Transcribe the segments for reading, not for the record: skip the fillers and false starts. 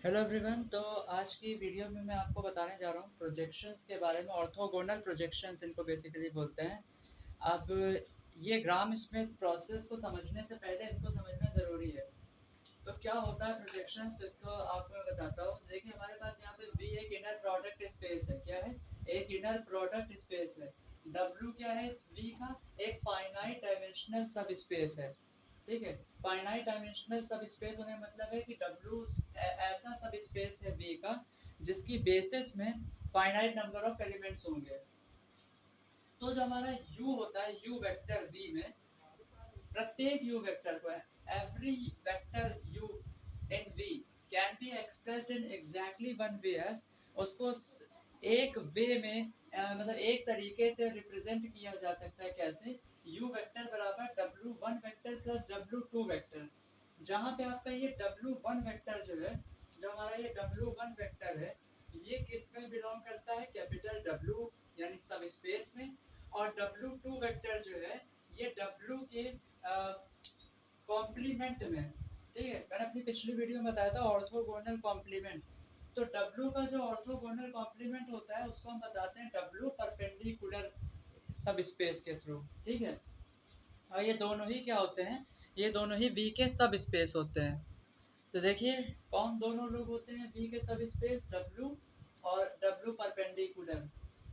Hello everyone. तो आज की वीडियो में मैं आपको बताने जा रहा हूँ प्रोजेक्शंस के बारे में। ऑर्थोगोनल प्रोजेक्शंस इनको बेसिकली बोलते हैं। अब ये ग्राम स्मिथ प्रोसेस को समझने से पहले इसको समझना ज़रूरी है। तो क्या होता है प्रोजेक्शंस, इसको आपको मैं बताता हूँ। देखिए हमारे पास यहाँ पे V एक इनर प्रोडक्ट स्पेस है। क्या है? एक इनर प्रोडक्ट स्पेस है। W क्या है? इस V का एक फाइनाइट डायमेंशनल सब स्पेस है। ठीक है। फाइनाइट डायमेंशनल सब स्पेस होने का मतलब है कि W ऐसा सब स्पेस है V का जिसकी बेसिस में फाइनाइट नंबर ऑफ एलिमेंट्स होंगे। तो जो हमारा U होता है, U वेक्टर V में प्रत्येक U वेक्टर को, every vector U in V can be expressed in exactly one way as, उसको एक वे में मतलब एक तरीके से रिप्रेजेंट किया जा सकता है। कैसे? U वेक्टर बराबर W1 vector plus W2 vector. जहाँ पे आपका ये W1 वेक्टर जो है, जो हमारा ये W1 वेक्टर है, ये किस में बिलोंग करता है? कैपिटल W यानी सब स्पेस में। और W2 वेक्टर जो है, ये W के कॉम्प्लीमेंट में। ठीक है, मैंने अपनी पिछली वीडियो में बताया था ऑर्थोगोनल कॉम्प्लीमेंट। तो W का जो ऑर्थोगोनल कॉम्प्लीमेंट होता है उसको हम बताते हैं W परपेंडिकुलर सब स्पेस के थ्रू। ठीक है। और ये दोनों ही क्या होते हैं? ये दोनों ही V के सब स्पेस होते हैं। तो देखिए कौन दोनों लोग होते हैं V के सब स्पेस? W और W परपेंडिकुलर।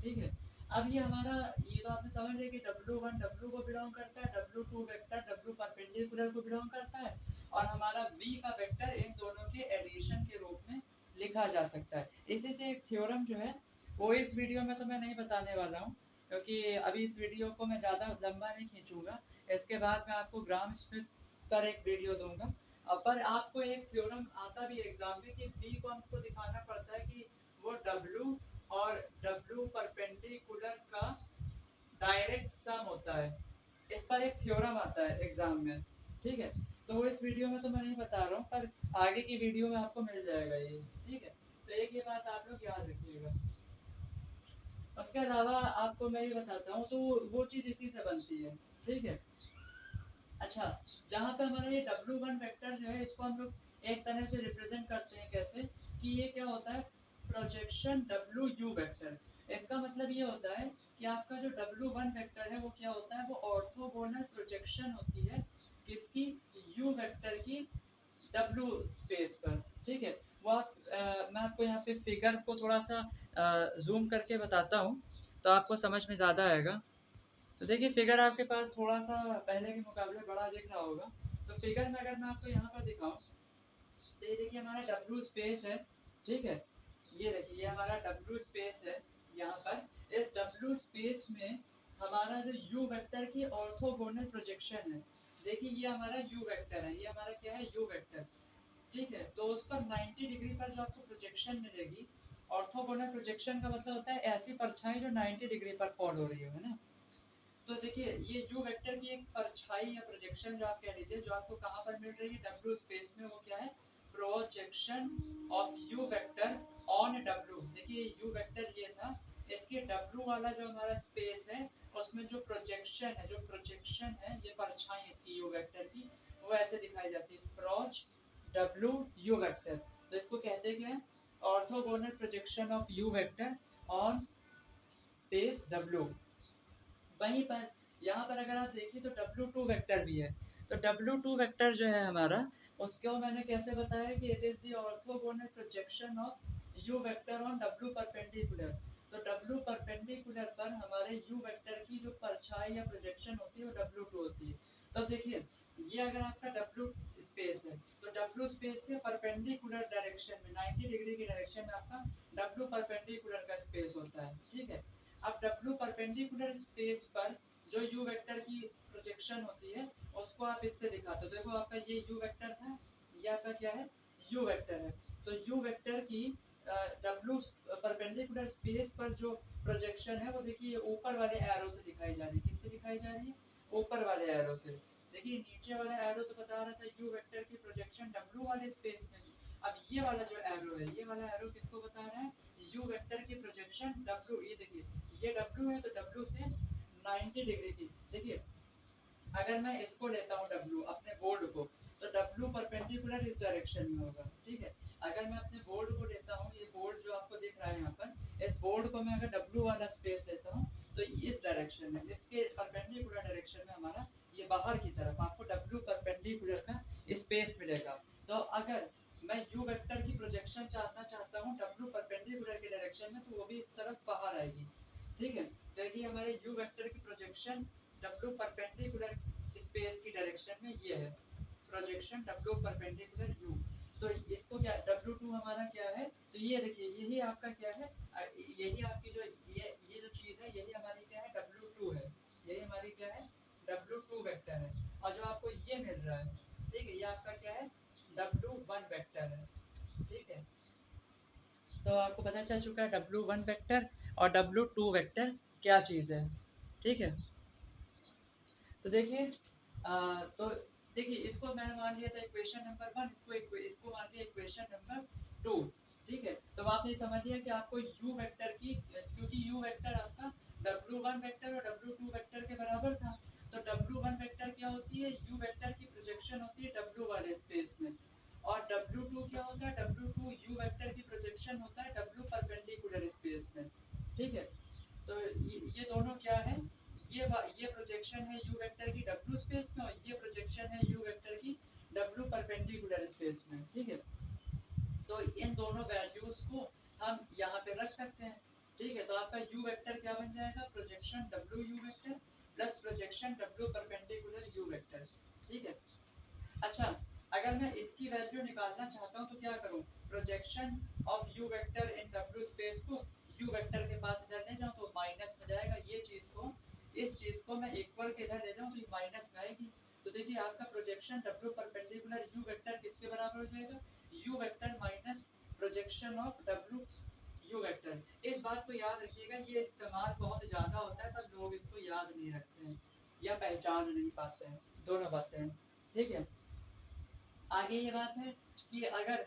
ठीक है। अब ये हमारा, ये तो आपने समझ लिया कि W1 W को बिलोंग करता है, W2 वेक्टर W परपेंडिकुलर को बिलोंग करता है, और हमारा V का वेक्टर इन दोनों के एडिशन के रूप में लिखा जा सकता है। इसी से एक थ्योरम जो है वो इस वीडियो में तो मैं नहीं बताने वाला हूँ, क्योंकि अभी इस वीडियो को मैं ज़्यादा लंबा नहीं खींचूंगा। इसके बाद मैं आपको ग्राम स्मिथ पर एक वीडियो दूंगा। पर आपको एक थ्योरम आता भी एग्जाम में कि V को हमको दिखाना पड़ता है कि वो W और W परपेंडिकुलर का डायरेक्ट सम होता है। इस पर एक थ्योरम आता है एग्जाम में। ठीक है। तो वो इस वीडियो में तो मैं नहीं बता रहा हूँ, पर आगे की वीडियो में आपको मिल जाएगा ये। ठीक है। तो एक ये बात आप लोग याद रखिएगा। उसके अलावा आपको मैं ये बताता हूँ, तो वो चीज़ इसी से बनती है। ठीक है। अच्छा, जहाँ पे हमारा ये W1 वेक्टर जो है, इसको हम लोग एक तरह से रिप्रेजेंट करते हैं। कैसे? कि ये क्या होता है? Projection WU vector. इसका मतलब ये होता है कि आपका जो W1 वेक्टर है वो क्या होता है? वो ऑर्थोगोनल प्रोजेक्शन होती है किसकी? U वेक्टर की W स्पेस पर। ठीक है। वो आप मैं आपको यहाँ पे फिगर को थोड़ा सा जूम करके बताता हूँ, तो आपको समझ में ज़्यादा आएगा। तो देखिए फिगर आपके पास थोड़ा सा पहले के मुकाबले बड़ा दिख रहा होगा। तो फिगर में अगर मैं आपको यहाँ पर दिखाऊं, तो ये देखिए हमारा W स्पेस है। ठीक है। ये देखिए ये हमारा W स्पेस है। यहाँ पर इस W स्पेस में हमारा जो U वेक्टर की ऑर्थोगोनल प्रोजेक्शन है। देखिए ये हमारा U वेक्टर है, ये हमारा क्या है? U vector. ठीक है। तो उस पर 90 डिग्री पर जो आपको प्रोजेक्शन मिलेगी, ऑर्थोगोनल प्रोजेक्शन का मतलब होता है ऐसी परछाई जो 90 डिग्री पर फॉल हो रही है ना। तो देखिए ये U वेक्टर की एक परछाई या प्रोजेक्शन जो आप कह लीजिए, जो आपको कहाँ पर मिल रही है? W स्पेस में। वो क्या है? Projection of U vector on W। देखिए U वेक्टर ये था, इसके W वाला जो हमारा स्पेस है उसमें जो प्रोजेक्शन है, ये परछाई इसकी U वेक्टर की, वो ऐसे दिखाई जाती है, प्रोज W U वेक्टर। तो इसको कहते क्या है? Orthogonal projection of U vector on space W। वहीं पर यहाँ पर अगर आप देखिए तो W2 वेक्टर भी है। तो W2 वेक्टर जो है हमारा, उसको मैंने कैसे बताया कि it is the orthogonal projection of U vector on W perpendicular. तो W परपेंडिकुलर पर हमारे U वेक्टर की जो परछाई या प्रोजेक्शन होती है वो W2 होती है। तो देखिए ये अगर आपका W स्पेस है, तो W स्पेस के परपेंडिकुलर डायरेक्शन में 90 डिग्री की डायरेक्शन में आपका W परपेंडिकुलर का स्पेस होता है। ठीक है। अब W परपेंडिकुलर स्पेस पर जो U वेक्टर की प्रोजेक्शन होती है उसको आप इससे दिखाते हो। देखो आपका ये U वेक्टर था, ये आपका क्या है? U वेक्टर है। तो U वेक्टर की W परपेंडिकुलर स्पेस पर जो प्रोजेक्शन है वो देखिए ऊपर वाले एरो से दिखाई जा रही है। किससे दिखाई जा रही है? ऊपर वाले एरो से। देखिए नीचे वाला एरो तो बता रहा था U वेक्टर की प्रोजेक्शन W वाले स्पेस में। अब ये वाला जो एरो है, ये वाला एरो किसको बता रहा है? U वेक्टर की प्रोजेक्शन W। ये देखिए ये W है, तो W से 90 डिग्री की। देखिए अगर मैं इसको लेता हूँ W अपने बोर्ड को, तो W परपेंडिकुलर इस डायरेक्शन में होगा। ठीक है। अगर मैं अपने इसको मैं अगर W वाला स्पेस लेता हूँ तो इस डायरेक्शन में, इसके परपेंडिकुलर डायरेक्शन में हमारा ये बाहर की तरफ आपको W परपेंडिकुलर का स्पेस मिलेगा। तो अगर मैं U वेक्टर की प्रोजेक्शन चाहता हूँ W परपेंडिकुलर के डायरेक्शन में, तो वो भी इस तरफ बाहर आएगी। ठीक है, देखिए हमारे U वेक्टर की प्रोजेक्शन W परपेंडिकुलर स्पेस की डायरेक्शन में ये है, प्रोजेक्शन W परपेंडिकुलर U। तो इसको क्या W2 हमारा क्या है, तो ये देखिए यही आपका क्या है, यही आपकी जो ये जो चीज है यही हमारी क्या है W2 है, यही हमारी क्या है W2 वेक्टर है। और जो आपको ये मिल रहा है, ठीक है, ये आपका क्या है W1 वेक्टर है। ठीक है, तो आपको पता चल चुका है W1 वेक्टर और W2 वेक्टर क्या चीज़ है। ठीक है, तो देखिए तो देखिए इसको मैंने मान लिया था इक्वेशन नंबर 1, इसको मान लिया इक्वेशन नंबर 2। ठीक है, तो आपने समझ लिया कि आपको u वेक्टर की, क्योंकि u वेक्टर आपका W1 वेक्टर और W2 वेक्टर के बराबर था, तो W1 वेक्टर क्या होती है, u वेक्टर की प्रोजेक्शन होती है W वाले स्पेस में, और W2 क्या होता है, W2 u वेक्टर की प्रोजेक्शन होता है W परपेंडिकुलर स्पेस में। ठीक है, तो ये दोनों क्या है, ये प्रोजेक्शन है u वेक्टर की W स्पेस में, और ये प्रोजेक्शन है u वेक्टर की W परपेंडिकुलर स्पेस में। ठीक है, तो इन दोनों वैल्यूज को हम यहाँ पे रख सकते हैं। ठीक है, तो आपका u वेक्टर क्या बन जाएगा, projection W u vector plus projection W perpendicular u vector. ठीक है, अच्छा अगर मैं इसकी वैल्यू निकालना चाहता हूँ तो क्या करूँ, projection of u vector in W space को u वेक्टर के पास इधर ले जाऊँ तो माइनस में जाएगा, ये चीज को, इस चीज को मैं इक्वल के इधर ले जाऊँ तो ये माइनस में आएगी। तो देखिए आपका projection W perpendicular u vector किसके बराबर हो जाएगा, u vector minus projection of W u vector. इस बात को याद रखिएगा, ये इस्तेमाल बहुत ज्यादा होता है पर लोग इसको याद नहीं रखते हैं या पहचान नहीं पाते हैं, दोनों बातें हैं। ठीक है, आगे ये बात है कि अगर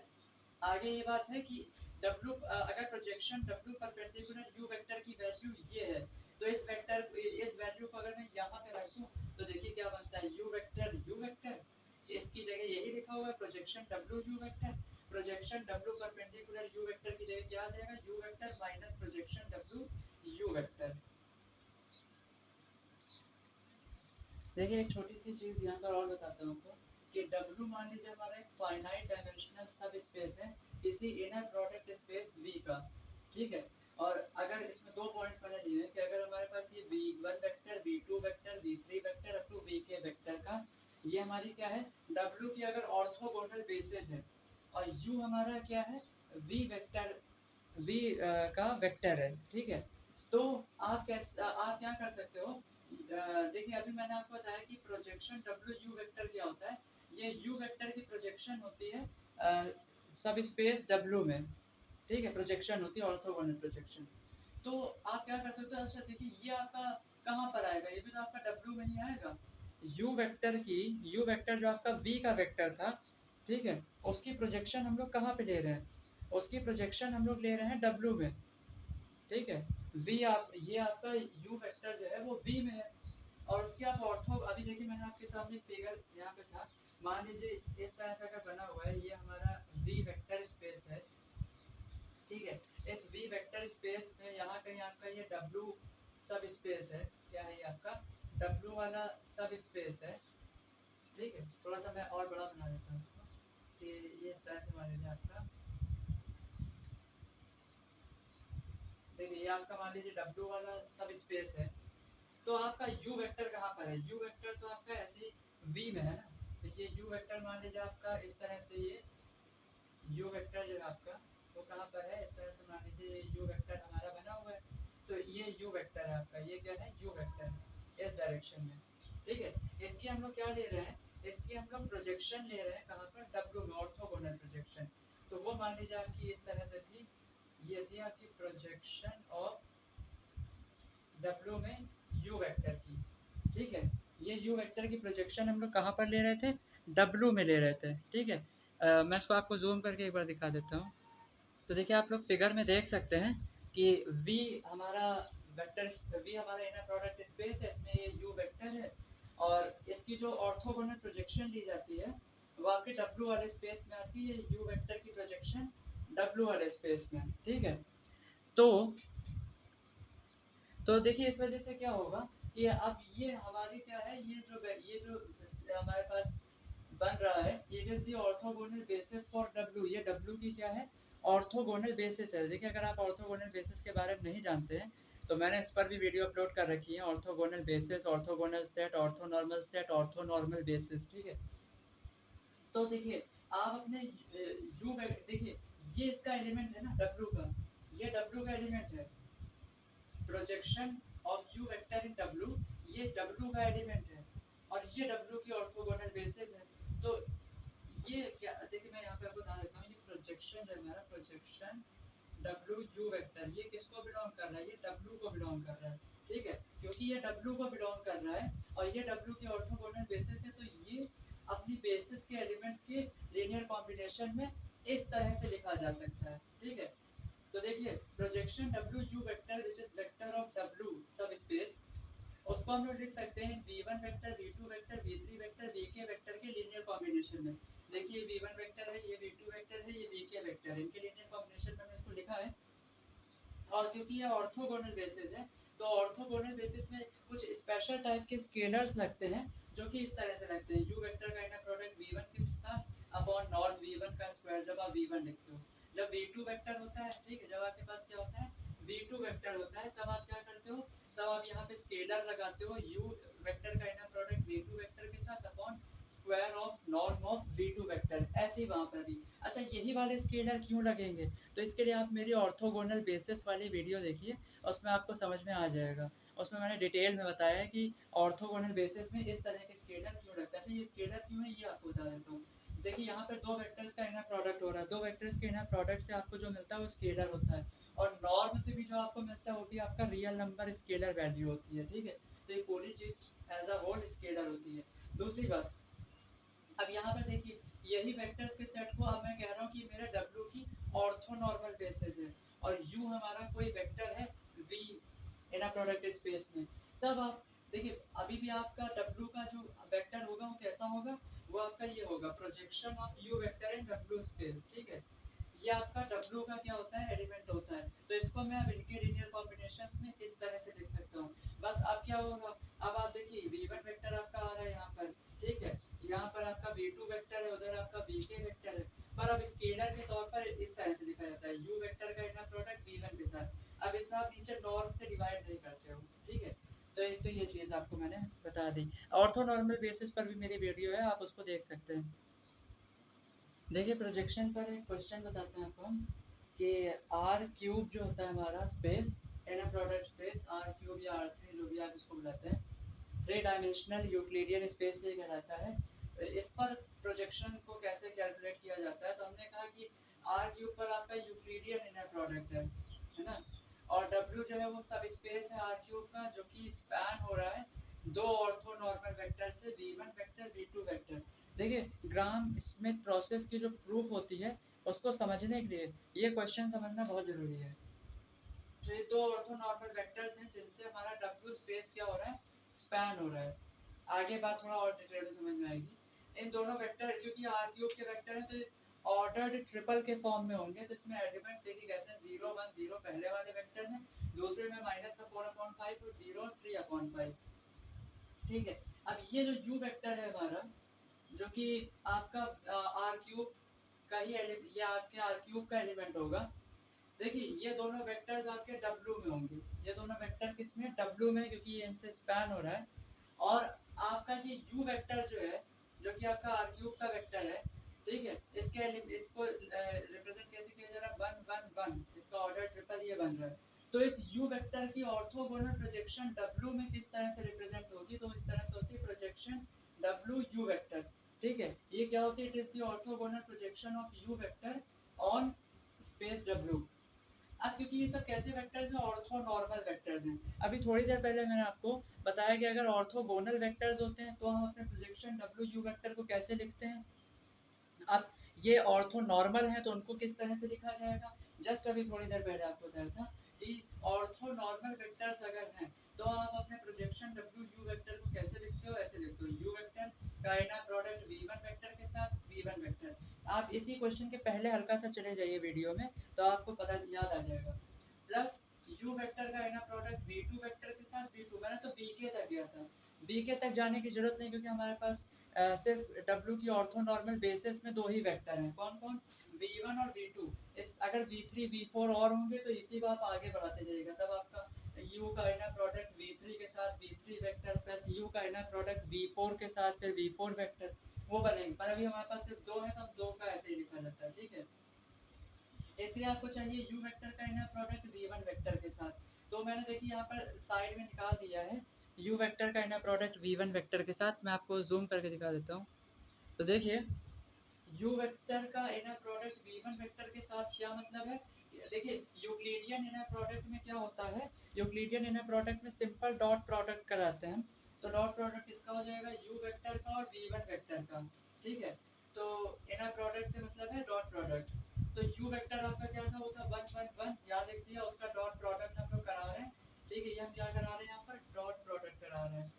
आगे ये बात है कि W अगर projection W perpendicular u vector की वैल्यू ये है, तो इस वैल्यू को अगर मैं यहाँ पे रख दूँ तो देखिए क्या बनता है, u वेक्टर इसकी जगह यही लिखा हुआ है projection W u vector, projection W perpendicular u vector की जगह क्या आ जाएगा, u vector minus projection W u vector. देखिए एक छोटी सी चीज यहाँ पर और बताता हूँ आपको कि W मान लीजिए हमारा एक फाइनाइट डायमेंशनल सब स्पेस है किसी इनर प्रोडक्ट स्पेस V का। ठीक है, और अगर इसमें दो पॉइंट्स मैंने लिए हैं कि अगर हमारे पास ये V1 vector, V2 vector, V3 vector up to Vk vector का, ये हमारी क्या है W की अगर ऑर्थोगोनल बेसिस है, और U हमारा क्या है V वेक्टर, V का वेक्टर है। ठीक है, तो आप क्या कर सकते हो, देखिए अभी मैंने आपको बताया कि प्रोजेक्शन W U वेक्टर क्या होता है, ये U वेक्टर की प्रोजेक्शन होती है सब स्पेस W में। ठीक है, प्रोजेक्शन होती है ऑर्थोगोनल प्रोजेक्शन। तो आप क्या कर सकते हो, अच्छा देखिए ये आपका कहाँ पर आएगा, ये भी तो आपका W में ही आएगा। U वेक्टर जो आपका V का वेक्टर था, ठीक है, उसकी प्रोजेक्शन हम लोग कहाँ पे ले रहे हैं, उसकी प्रोजेक्शन हम लोग ले रहे हैं W में। ठीक है, ये आपका U वेक्टर जो है वो V में है, और उसके आप ऑर्थो, अभी देखिए मैंने आपके सामने फिगर यहाँ पे था, मान लीजिए इस तरह से अगर बना हुआ है, ये हमारा V वेक्टर स्पेस है। ठीक है, इस V वेक्टर स्पेस में यहाँ कहीं आपका ये W सब स्पेस है, क्या है ये आपका W वाला सब स्पेस है। ठीक है, थोड़ा सा मैं और बड़ा बना देता हूँ इसको कि ये इस तरह से मान लीजिए आपका, देखिए ये आपका मान लीजिए W वाला सब स्पेस है। तो आपका u वेक्टर कहाँ पर है, u वेक्टर तो आपका ऐसे ही v में है ना, तो ये u वेक्टर मान लीजिए आपका इस तरह से, ये u वेक्टर जो है आपका वो कहाँ पर है, इस तरह से मान लीजिए u वेक्टर हमारा बना हुआ है। तो ये u वेक्टर है आपका, ये क्या है u वेक्टर इस डायरेक्शन में। ठीक है, इसकी हम लोग क्या ले रहे हैं, इसकी हम लोग प्रोजेक्शन ले रहे हैं कहाँ पर, W में, ऑर्थोगोनल प्रोजेक्शन। तो वो मान लीजिए आपकी इस तरह से थी, ये थी आपकी प्रोजेक्शन ऑफ W में u वेक्टर की। ठीक है, ये u वेक्टर की प्रोजेक्शन हम लोग कहाँ पर ले रहे थे, W में ले रहे थे। ठीक है, मैं इसको आपको जूम करके एक बार दिखा देता हूँ। तो देखिए आप लोग फिगर में देख सकते हैं कि V हमारा वेक्टर, V हमारा इनर प्रोडक्ट स्पेस है, इसमें ये u वेक्टर है, और इसकी जो ऑर्थोगोनल प्रोजेक्शन ली जाती है वो आपके W वाले स्पेस में आती है, u वेक्टर की प्रोजेक्शन W वाले स्पेस में। ठीक है, तो तो देखिए इस वजह से क्या होगा कि अब ये हमारी क्या है, ये जो हमारे पास बन रहा है, it is the orthogonal basis for W. ये डब्ल्यू की क्या है, ऑर्थोगोनल बेसिस है। देखिए अगर आप ऑर्थोगोनल बेसिस के बारे में नहीं जानते हैं तो मैंने इस पर भी वीडियो अपलोड कर रखी है, orthogonal basis, orthogonal set, orthonormal set, orthonormal basis, ठीक है। तो देखिए आप अपने यू देखिए ये इसका एलिमेंट है ना डब्ल्यू का, ये डब्ल्यू का एलिमेंट है, projection of you vector in W, ये डब्ल्यू का एलिमेंट है और ये डब्ल्यू की ऑर्थोगोनल बेसिस है। तो ये क्या, देखिए मैं यहाँ पे आपको बता देता हूँ, ये प्रोजेक्शन है हमारा, प्रोजेक्शन डब्ल्यू यू वेक्टर, ये किसको बिलोंग कर रहा है, ये डब्ल्यू को बिलोंग कर रहा है, ठीक है। क्योंकि ये डब्ल्यू को बिलोंग कर रहा है और ये डब्ल्यू की ऑर्थोगोनल बेसिस है, तो ये अपनी बेसिस के एलिमेंट्स के लीनियर कॉम्बिनेशन में इस तरह से लिखा जा सकता है, ठीक है। तो देखिए projection W you vector which is vector of W सब स्पेस, उसको हम लोग लिख सकते हैं v1 vector, v2 vector, v3 vector, vk vector के लीनियर कॉम्बिनेशन में। देखिए ये v1 वेक्टर है, ये v2 वेक्टर है, ये vk वेक्टर है, इनके लीनियर कॉम्बिनेशन में हमने इसको लिखा है। और क्योंकि ये ऑर्थोगोनल बेसिस है तो ऑर्थोगोनल बेसिस में कुछ स्पेशल टाइप के स्केलर्स लगते हैं जो कि इस तरह से लगते हैं, u वेक्टर का इनर प्रोडक्ट v1 के साथ अपॉन नॉर्म v1 का स्क्वायर, जब आप v1 लिखते हो। जब v2 वेक्टर होता है, ठीक है, जब आपके पास क्या होता है v2 वेक्टर होता है, तब आप क्या करते हो, तब आप यहाँ पे स्केलर लगाते हो u वेक्टर का इनर प्रोडक्ट v2 वेक्टर के साथ upon square of norm of v2 vector, ऐसे ही वहां पर भी। अच्छा यही वाले स्केलर क्यों लगेंगे, तो इसके लिए आप मेरी ऑर्थोगोनल बेसिस वाली वीडियो देखिए, उसमें आपको समझ में आ जाएगा। उसमें मैंने डिटेल में बताया है कि ऑर्थोगोनल बेसिस में इस तरह के स्केलर क्यों लगता है। तो ये स्केलर क्यों है ये आपको बता देता हूँ। देखिए यहाँ पे दो वेक्टर्स का इनर प्रोडक्ट हो रहा है, दो वेक्टर्स के इनर प्रोडक्ट से आपको जो मिलता है वो स्केलर होता है, और नॉर्म से भी जो आपको मिलता है वो भी आपका रियल नंबर स्केलर वैल्यू होती है, ठीक है। तो ये पूरी चीज एज अ होल स्केलर होती है। दूसरी बात, अब यहाँ पर देखिए यही वेक्टर्स के सेट को अब मैं कह रहा हूँ कि मेरे W की ऑर्थोनॉर्मल बेसिस है और U हमारा कोई वेक्टर है V इनर प्रोडक्ट स्पेस में। तब आप देखिए अभी भी आपका W का जो वेक्टर होगा वो कैसा होगा, वो आपका ये होगा projection of U vector in W space, ठीक है। ये आपका W का क्या होता है, एलिमेंट होता है। तो इसको मैं अब इनके लीनियर कॉम्बिनेशंस में इस तरह से लिख सकता हूँ। बस अब क्या होगा, अब आप देखिए v1 वेक्टर आपका आ रहा है यहाँ पर, ठीक है, यहाँ पर आपका v2 वेक्टर है, उधर आपका vk वेक्टर है, पर अब स्केलर के तौर पर इस तरह से लिखा जाता है u वेक्टर का इनर प्रोडक्ट v1 के साथ। अब इसको आप नीचे नॉर्म से डिवाइड नहीं करते हो, ठीक है। तो एक तो ये चीज़ आपको मैंने बता दी। ऑर्थोनॉर्मल बेसिस पर भी मेरी वीडियो है, आप उसको देख सकते हैं। देखिए प्रोजेक्शन पर एक क्वेश्चन बताते हैं आपको हम कि आर क्यूब जो होता है हमारा space, inner product space R cube या आर थ्री जो भी आप इसको बुलाते हैं, थ्री डायमेंशनल यूक्लिडियन स्पेस ये कहलाता है। इस पर प्रोजेक्शन को कैसे कैलकुलेट किया जाता है, तो हमने कहा कि आर क्यूब पर आपका यूक्लिडियन इनर प्रोडक्ट है ना, और डब्ल्यू जो है वो सब स्पेस है आर क्यूब का जो कि स्पैन हो रहा है दो ऑर्थोनॉर्मल वेक्टर से v1 वेक्टर v2 वेक्टर। देखिए ग्राम स्मिथ प्रोसेस की जो प्रूफ होती है उसको समझने के लिए ये क्वेश्चन समझना बहुत जरूरी है। तो ये दो ऑर्थोनॉर्मल वेक्टर्स हैं जिनसे हमारा W स्पेस क्या हो रहा है, स्पैन हो रहा है। आगे बात थोड़ा और डिटेल में समझ में आएगी। इन दोनों वेक्टर क्योंकि आर क्यूब के वेक्टर हैं तो ऑर्डर्ड ट्रिपल के फॉर्म में होंगे, तो इसमें एलिमेंट्स देखिए कैसे 0 1 0 पहले वाले वेक्टर में, दूसरे में माइनस का 4/5 और 0 3/5, ठीक है। अब ये जो u वेक्टर है हमारा जो कि आपका आर क्यूब का ही ये आपके आर क्यूब का एलिमेंट होगा। देखिए ये दोनों वेक्टर्स आपके W में होंगे, ये दोनों वेक्टर किसमें, W में, क्योंकि ये इनसे स्पैन हो रहा है। और आपका ये U वेक्टर जो है जो कि आपका आर क्यूब का वेक्टर है, ठीक है, इसको रिप्रेजेंट कैसे किया जा रहा है, 1 1 1, इसका ऑर्डर ट्रिपल ये बन रहा है। तो इस U वेक्टर की ऑर्थोगोनल प्रोजेक्शन W में किस तरह से रिप्रेजेंट होगी, तो इस तरह से होती है प्रोजेक्शन W U वेक्टर, ठीक है। ये क्या होती है, it is the orthogonal projection of U vector on space W। अब क्योंकि ये सब कैसे वेक्टर्स हैं, ऑर्थोनॉर्मल वेक्टर्स हैं। अभी थोड़ी देर पहले मैंने आपको बताया कि अगर ऑर्थोगोनल वेक्टर्स होते हैं तो हम अपने प्रोजेक्शन डब्ल्यू यू वेक्टर को कैसे लिखते हैं। अब ये ऑर्थोनॉर्मल है तो उनको किस तरह से लिखा जाएगा, जस्ट अभी थोड़ी देर पहले आपको बताया था कि ऑर्थोनॉर्मल वेक्टर्स अगर हैं तो आप अपने प्रोजेक्शन डब्ल्यू यू वेक्टर को कैसे लिखते हो, ऐसे लिखते हो यू वेक्टर का इनर प्रोडक्ट v1 वेक्टर के साथ v1 वेक्टर। आप इसी क्वेश्चन के पहले हल्का सा चले जाइए वीडियो में तो आपको पता याद आ जाएगा। प्लस u वेक्टर का इनर प्रोडक्ट v2 वेक्टर के साथ v2, मैंने तो bk तक गया था, bk तक जाने की जरूरत नहीं क्योंकि हमारे पास सिर्फ w की ऑर्थो नॉर्मल बेसिस में दो ही वेक्टर हैं, कौन कौन, v1 और v2। इस अगर v3 v4 और होंगे तो इसी को आप आगे बढ़ाते जाइएगा, तब आपका u का इनर प्रोडक्ट v3 के साथ v3 वेक्टर प्लस u का इनर प्रोडक्ट v4 के साथ फिर v4 वेक्टर वो बनेंगे। पर अभी हमारे पास सिर्फ दो है तो हम दो का ऐसे ही लिखा जाता है, ठीक है। इसलिए आपको चाहिए u वेक्टर का इनर प्रोडक्ट v1 वेक्टर के साथ, तो मैंने देखिए यहाँ पर साइड में निकाल दिया है u वेक्टर का इनर प्रोडक्ट v1 वेक्टर के साथ। मैं आपको जूम करके दिखा देता हूँ। तो देखिए u वेक्टर का इनर प्रोडक्ट v1 वेक्टर के साथ क्या मतलब है, देखिए यूक्लिडियन इनर प्रोडक्ट में क्या होता है, यूक्लिडियन इनर प्रोडक्ट में सिंपल डॉट प्रोडक्ट कराते हैं, तो डॉट प्रोडक्ट किसका हो जाएगा, u वेक्टर का और v1 वेक्टर का, ठीक है। तो इनर प्रोडक्ट से मतलब है डॉट प्रोडक्ट, तो u वेक्टर आपका क्या था, वो था 1 1 1, याद रख दिया, उसका डॉट प्रोडक्ट हम लोग करा रहे हैं, ठीक है। ये हम क्या करा रहे हैं, यहाँ पर डॉट प्रोडक्ट करा रहे हैं,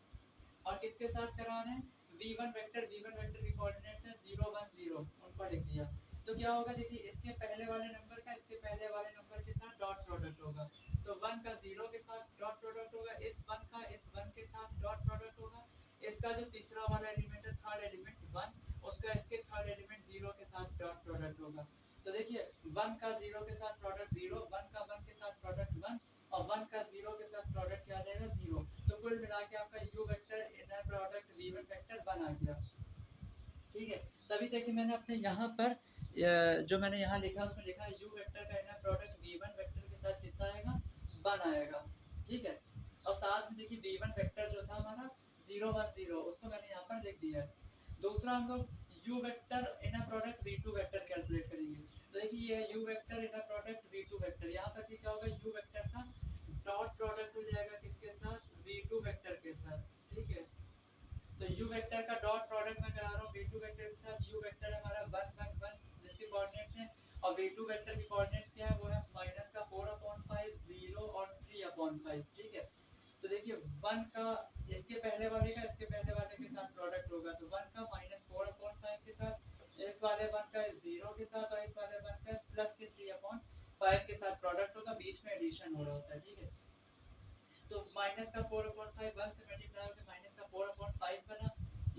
और किसके साथ करा रहे हैं, v1 वेक्टर की कोऑर्डिनेट है 0 1 0, उनको लिख दिया। तो क्या होगा, देखिए इसके पहले वाले नंबर का इसके पहले वाले नंबर के साथ डॉट प्रोडक्ट होगा, तो 1 का 0 के साथ डॉट प्रोडक्ट होगा, इस 1 का इस 1 के साथ डॉट प्रोडक्ट होगा, इसका जो तीसरा वाला एलिमेंट है, थर्ड एलिमेंट 1, उसका इसके थर्ड एलिमेंट 0 के साथ डॉट प्रोडक्ट होगा। तो देखिए 1 का 0 के साथ प्रोडक्ट 0, 1 का 1 के साथ प्रोडक्ट 1, और 1 का 0 के साथ प्रोडक्ट क्या आ जाएगा 0। तो कुल मिला के आपका u vector inner product v1 vector बन आ गया, ठीक है। तभी देखिए मैंने अपने यहाँ पर जो मैंने यहाँ लिखा उसमें लिखा है u वेक्टर का इनर प्रोडक्ट v1 वेक्टर के साथ कितना आएगा, 1 आएगा, ठीक है। और साथ में देखिए v1 वेक्टर जो था हमारा 0 1 0, उसको मैंने यहाँ पर लिख दिया है। दूसरा हम लोग u vector inner product v2 vector calculate करेंगे, तो देखिए ये u vector inner product v2 vector, यहाँ पर क्या होगा, u वेक्टर का डॉट प्रोडक्ट हो जाएगा किसके साथ, v2 वेक्टर के साथ, ठीक है। तो u वेक्टर का डॉट प्रोडक्ट मैं करा रहा हूँ v2 वेक्टर के साथ, u वेक्टर हमारा 1 1 1 जिसके कोऑर्डिनेट्स हैं, और v2 वेक्टर की कोऑर्डिनेट्स क्या है, वो है माइनस का 4/5 0 और 3/5, ठीक है। तो देखिए 1 का इसके पहले वाले का इसके पहले वाले के साथ प्रोडक्ट होगा, तो 1 का -4/5 के साथ, इस वाले 1 का 0 के साथ, और इस वाले 1 का प्लस के 3/5 के साथ प्रोडक्ट होगा, बीच में एडिशन हो रहा होता है, ठीक है। तो माइनस का 4/5 1 से मल्टीप्लाई होकर माइनस का 4/5 बना,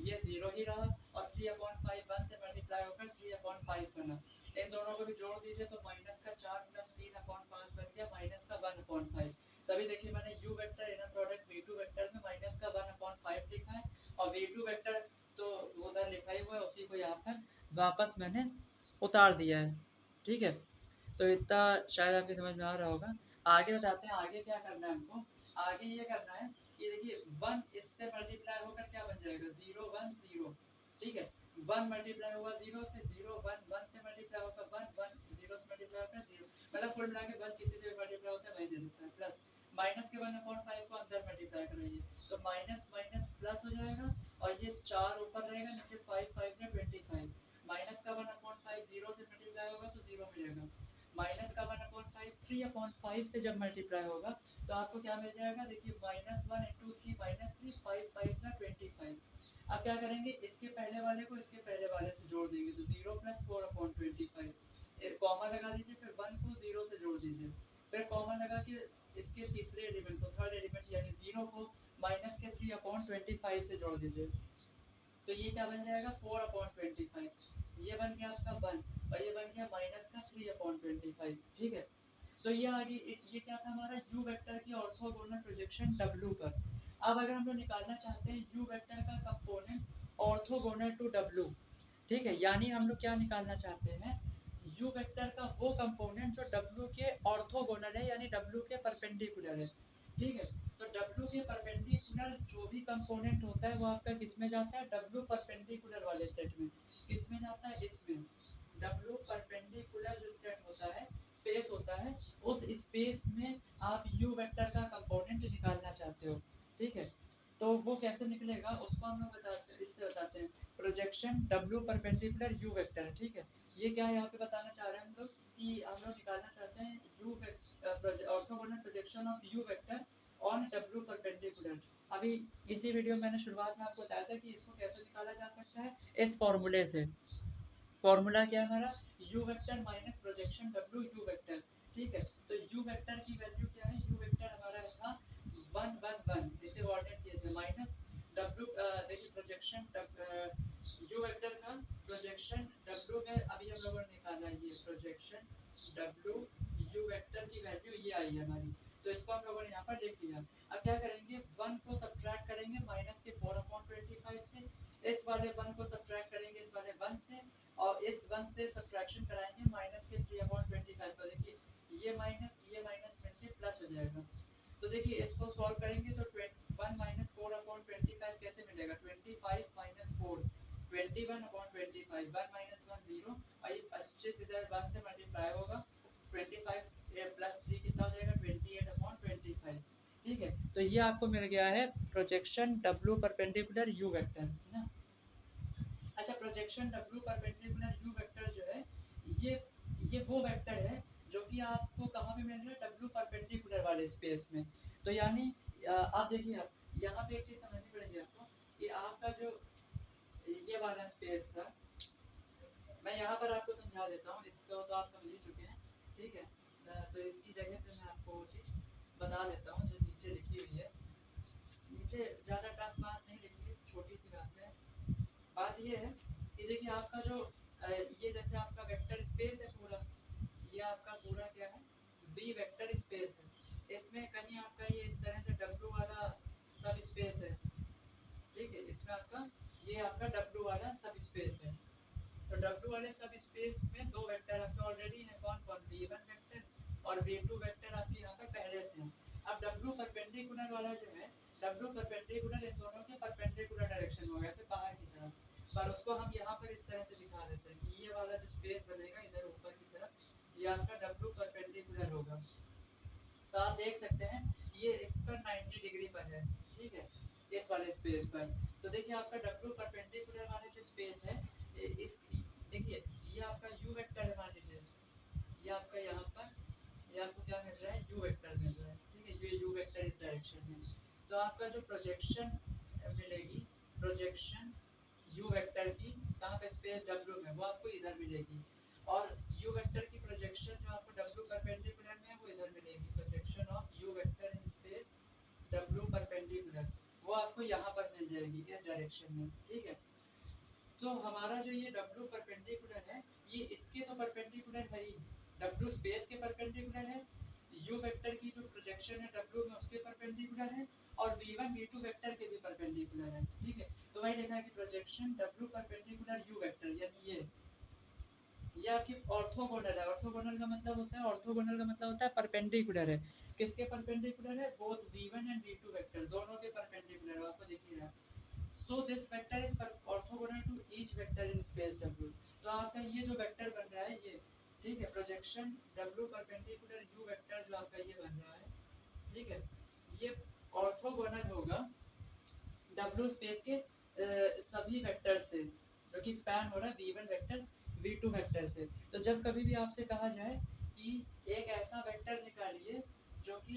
ये 0 ही रहा, और 3/5 1 से मल्टीप्लाई होकर 3/5 बना, इन दोनों को भी जोड़ दीजिए तो माइनस का 4 प्लस 3/5 बन गया माइनस का 1/5। तभी देखिए मैंने u vector inner product v2 vector में माइनस का 1/5 लिखा है, और v2 वेक्टर तो उधर लिखा ही हुआ है, उसी को यहाँ पर वापस मैंने उतार दिया है, ठीक है। तो इतना शायद आपकी समझ में आ रहा होगा। आगे बताते हैं, आगे क्या करना है हमको, आगे ये करना है कि देखिए 1 इससे मल्टीप्लाई होकर क्या बन जाएगा, 0 1 0, ठीक है। 1 मल्टीप्लाई होगा 0 से, 0 1 1 से मल्टीप्लाई होगा 1 1 0 से मल्टीप्लाई होकर 0, मतलब कुल मिला के 1 किसी से भी मल्टीप्लाई होता है वही दे देता है, प्लस माइनस के 1/5 को अंदर मल्टीप्लाई कराइए, तो माइनस माइनस प्लस हो जाएगा, और ये 4 ऊपर रहेगा, नीचे 5 5 में 25, माइनस का 1/5 0 से मल्टीप्लाई होगा तो 0 मिलेगा, माइनस का 1/5 3/5 से जब मल्टीप्लाई होगा तो आपको क्या मिल जाएगा, देखिए -1 × 3 -3 5 5 जा 25। अब क्या करेंगे, इसके पहले वाले को इसके पहले वाले से जोड़ देंगे, तो 0 + 4/25, कॉमा लगा दीजिए, फिर 1 को 0 से जोड़ दीजिए, फिर कॉमा लगा के इसके तीसरे एलिमेंट को, थर्ड एलिमेंट यानी 0 को माइनस के 3/25 से जोड़ दीजिए, तो ये क्या बन जाएगा 4/25, ये बन गया आपका 1, और ये बन गया माइनस का 3/25, ठीक है। तो ये आगे ये क्या था हमारा u वेक्टर की ऑर्थोगोनल प्रोजेक्शन w पर। अब अगर हम लोग निकालना चाहते हैं u वेक्टर का कंपोनेंट ऑर्थोगोनल टू w, ठीक है, यानी हम लोग क्या निकालना चाहते हैं, u वेक्टर का वो कंपोनेंट जो w के ऑर्थोगोनल है, यानी w के परपेंडिकुलर है, ठीक है। तो w के परपेंडिकुलर जो भी कंपोनेंट होता है वो आपका किस में जाता है, w परपेंडिकुलर वाले सेट में, किस में जाता है, इसमें w परपेंडिकुलर जो सेट होता है, स्पेस होता है, उस स्पेस में आप u वेक्टर का कंपोनेंट निकालना चाहते हो, ठीक है। तो वो कैसे निकलेगा उसको हम लोग इससे बताते हैं, projection w perpendicular u vector, ठीक है। ये क्या है यहाँ पे बताना चाह रहे हैं हम लोग कि हम लोग निकालना चाहते हैं u orthogonal projection of u vector on w perpendicular. अभी इसी वीडियो में मैंने शुरुआत में आपको बताया था कि इसको कैसे निकाला जा सकता है, इस फॉर्मूले से। फॉर्मूला क्या है हमारा, u vector minus projection w u vector, ठीक है। तो u वेक्टर की वैल्यू क्या है, प्रोजेक्शन W U वेक्टर की वैल्यू ये आई है हमारी, तो इसको हम लोगों ने यहाँ पर लिख लिया। अब क्या करेंगे, 1 को सब्ट्रैक्ट करेंगे माइनस के 4/25 से, इस वाले 1 को सब्ट्रैक्ट करेंगे इस वाले 1 से, और इस 1 से सब्ट्रैक्शन कराएंगे माइनस के 3/25। तो देखिए ये माइनस मिलके प्लस हो जाएगा। तो देखिए इसको सॉल्व करेंगे तो 1 माइनस 4/25 कैसे मिलेगा, 25 माइनस 4 21/25, 1 माइनस 1 0, और ये 25 इधर 1 से मल्टीप्लाई होगा, 25 प्लस 3 कितना हो जाएगा, 28/25। ठीक है, तो ये आपको मिल गया है projection W perpendicular U vector, है ना। अच्छा, projection W perpendicular U vector जो है, ये वो वेक्टर है जो कि आपको कहाँ पे मिल रहा है, W परपेंडिकुलर वाले स्पेस में। तो यानी आप देखिए, आप यहाँ पे एक चीज समझनी पड़ेगी आपको कि आपका जो ये वाला स्पेस था, मैं यहाँ पर आपको समझा देता हूँ, इसको तो आप समझ ही चुके हैं। ठीक है, तो इसकी जगह पे मैं आपको वो चीज़ बता देता हूँ जो नीचे लिखी हुई है। नीचे ज़्यादा टफ बात नहीं लिखी है, छोटी सी बात है। बात ये है कि देखिए आपका जो ये जैसे आपका वेक्टर स्पेस है पूरा, ये आपका पूरा क्या है, बी वेक्टर स्पेस है। इसमें कहीं आपका ये इस तरह से W वाला सब स्पेस है। ठीक है, इसमें आपका ये आपका W वाला सब स्पेस है। तो W वाले सब स्पेस में दो वेक्टर आपके ऑलरेडी हैं, कौन कौन, V1 वेक्टर और V2 वेक्टर आपके यहाँ पर पहले से हैं। अब W परपेंडिकुलर वाला जो है, W परपेंडिकुलर इन दोनों के परपेंडिकुलर डायरेक्शन में होगा, ऐसे बाहर की तरफ, पर उसको हम यहाँ पर इस तरह से दिखा देते हैं कि ये वाला जो स्पेस बनेगा इधर ऊपर की तरफ, ये आपका W परपेंडिकुलर होगा। तो आप देख सकते हैं ये इस पर 90 डिग्री पर है। ठीक है, इस वाले स्पेस पर। तो देखिए आपका W परपेंडिकुलर वाला जो स्पेस है, इस देखिए ये आपका U वेक्टर है, मान लीजिए ये आपका यहाँ पर, ये आपको क्या मिल रहा है, U वेक्टर मिल रहा है। ठीक है, ये U वेक्टर इस डायरेक्शन में। तो आपका जो प्रोजेक्शन मिलेगी, प्रोजेक्शन U वेक्टर की कहाँ पे, स्पेस W में, वो आपको इधर मिलेगी। और U वेक्टर की प्रोजेक्शन जो आपको W परपेंडिकुलर में है, वो इधर मिलेगी। Projection of U vector in space W perpendicular, वो आपको यहाँ पर मिल जाएगी इस डायरेक्शन में। ठीक है, तो हमारा जो ये W परपेंडिकुलर है, ये इसके तो परपेंडिकुलर है ही, W स्पेस के परपेंडिकुलर है, U वेक्टर की जो प्रोजेक्शन है W में उसके परपेंडिकुलर है, और V1 V2 वेक्टर के भी परपेंडिकुलर है। ठीक है, तो वही देखा है कि projection W perpendicular U vector, यानी ये आपकी ऑर्थोगोनल है। ऑर्थोगोनल का मतलब होता है, ऑर्थोगोनल का मतलब होता है परपेंडिकुलर है। किसके परपेंडिकुलर है, both V1 and V2 vector दोनों के परपेंडिकुलर है, आपको दिख ही रहा है। So this vector is orthogonal to each vector in space W। तो आपका ये जो वेक्टर बन रहा है ये, ठीक है, projection W perpendicular U vector जो आपका ये बन रहा है, ठीक है, ये ऑर्थोगोनल होगा W स्पेस के सभी वेक्टर से, जो कि स्पैन हो रहा है V1 वेक्टर V2 वेक्टर से। तो जब कभी भी आपसे कहा जाए कि एक ऐसा वेक्टर निकालिए जो कि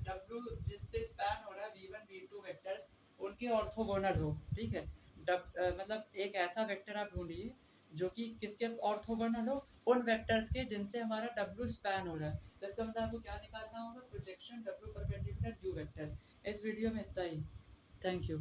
W जिससे स्पैन हो रहा है V1 V2 वेक्टर, उनके ऑर्थोगोनल हो। ठीक है, मतलब एक ऐसा वेक्टर आप ढूंढिए जो कि किसके ऑर्थोगोनल हो, उन वेक्टर्स के जिनसे हमारा W स्पैन हो रहा है। तो इसका मतलब आपको क्या निकालना होगा, projection W perpendicular U vector. इस वीडियो में इतना ही। Thank you.